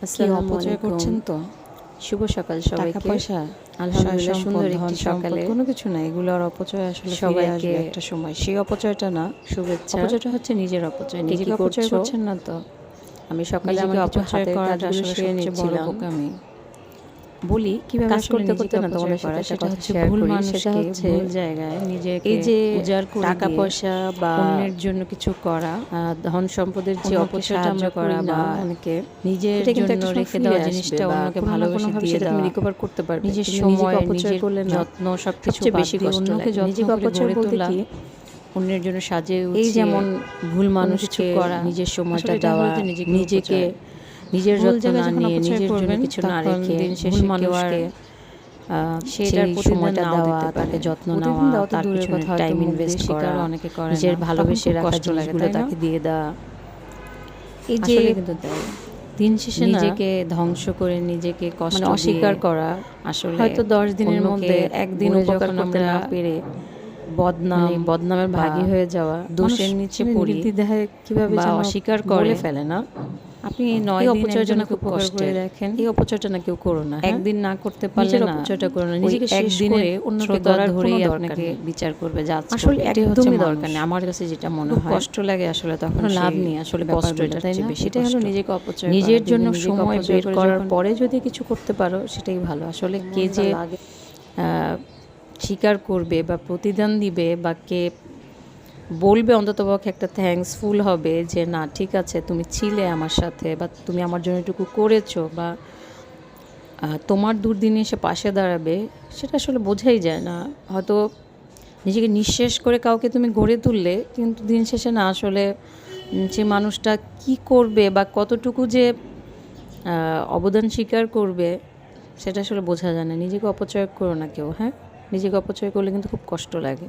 কি অপচয় করছেন তো? শুভ সকাল টাকা সবাইকে। পয়সা, আলহামদুলিল্লাহ সয় সুন্দর সম্পদ, ধন একটি সম্পদ সকালে কোনো কিছু না, এগুলোর অপচয় আসলে ফিরে সবাইকে আসবে একটা সময়। সেই অপচয়টা না, শুভেচ্ছা। অপচয়টা হচ্ছে নিজের অপচয়। কে নিজেকে কি অপচয় করছো? করছেন না তো? আমি সকালে নিজেকে আমার কিছু অপচয় হাতের করাটা কাজগুলো আসলে সেরে সবচেয়ে বড় নিচ্ছিলাম। বোকামি। বলি কিভাবে কাজ আসলে করতে করতে নিজেকে না তোমাদের অপচয় সাথে করা, একটা সেটা কথা হচ্ছে শেয়ার ভুল করি। সেটা মানুষকে হচ্ছে ভুল জায়গায় নিজেকে এই যে উজাড় করে টাকা দিয়ে পয়সা বা অন্যের জন্য কিছু করা, ধন সম্পদের যে অন্যকে অপচয়টা সাহায্য আমরা করা করি বা না, অনেকে নিজের এটা কিন্তু জন্য একটা সময় রেখে ফিরে দেওয়া আসবে জিনিসটা বা অন্যকে কোনো না ভালোবেসে কোনোভাবে দিয়ে সেটা তুমি দেওয়া, রিকভার করতে পারবে। নিজের কিন্তু নিজেকে সময়, অপচয় নিজের করলে না, যত্ন সবকিছু সবচেয়ে বাদ বেশি দিয়ে কষ্ট অন্যকে লাগে। যত্ন নিজেকে করে অপচয় গড়ে বলতে তোলা, কি, অন্যের জন্য সাজিয়ে এই গুছিয়ে যেমন ভুল কোনো কিছু মানুষকে করা, নিজের সময়টা আসলে এটা দেওয়া, হলো যে নিজেকে নিজেকে অপচয়। নিজের ভুল যত্ন জায়গায় না যখন নিয়ে, অপচয় নিজের জন্য করবেন কিছু না তখন রেখে দিন ভুল শেষে কেউ আর মানুষকে সেটার সেই প্রতিদান সময়টা নাও দেওয়া, দিতে পারে। তাকে যত্ন প্রতিদিন নেওয়া, দেওয়া তো তার দূরের পিছনে কথা, হয়তো টাইম মুখ দিয়ে ইনভেস্ট করা, স্বীকারও অনেকে করে নিজের না, তখন ভালোবেসে খুব রাখা কষ্ট লাগে, জিনিসগুলো তাই না? তাকে দিয়ে দেওয়া, এই যে আসলে কিন্তু তাই। দিন শেষে না, নিজেকে ধ্বংস করে নিজেকে কষ্ট মানে দিয়ে অস্বীকার করা, আসলে হয়তো 10 দিনের অন্যকে মধ্যে একদিন গড়ে উপকার যখন করতে আমরা না পেরে বদনাম বদনামের বা ভাগী হয়ে যাওয়া, দোষের মানুষ নিচে মানে পড়ি নির্দ্বিধায় কিভাবে বা যেন অস্বীকার বলে করে, ফেলে না। আপনি এই 9 দিন অপচয়টা না একজনকে খুব উপকার করে কষ্টের। দেখেন, এই অপচয়টা না কেউ করো না, হ্যাঁ? একদিন না করতে পারলে নিজের না অপচয়টা করো না, ওই নিজেকে শেষ একদিনের করে অন্যকে শ্রদ্ধা গড়ার কোনো ধরেই দরকার আপনাকে নেই। বিচার করবে, জাজ আসলে করবে, এটাই হচ্ছে একদমই মানুষ। দরকার নেই, আমার কাছে যেটা মনে খুব হয়। কষ্ট লাগে আসলে তখন, কোনো লাভ সেই নেই আসলে, কষ্ট ব্যাপারগুলো, এটার তাই চেয়ে না? বেশি এটাই কষ্ট। হলো নিজেকে অপচয় করা। নিজের কিন্তু জন্য নিজেকে সময় অপচয় বের করে করার যখন পরে যদি কিছু করতে পারো সেটাই ভালো। আসলে কে যে স্বীকার করবে বা প্রতিদান দিবে বা কে বলবে অন্ততপক্ষে একটা থ্যাঙ্কসফুল হবে যে না ঠিক আছে তুমি ছিলে আমার সাথে, বা তুমি আমার জন্য এটুকু করেছো, বা তোমার দুর্দিনে এসে পাশে দাঁড়াবে, সেটা আসলে বোঝাই যায় না। হয়তো নিজেকে নিঃশেষ করে কাউকে তুমি গড়ে তুললে, কিন্তু দিন শেষে না আসলে যে মানুষটা কি করবে বা কতটুকু যে অবদান স্বীকার করবে সেটা আসলে বোঝা যায় না। নিজেকে অপচয় করো না কেউ, হ্যাঁ? নিজেকে অপচয় করলে কিন্তু খুব কষ্ট লাগে।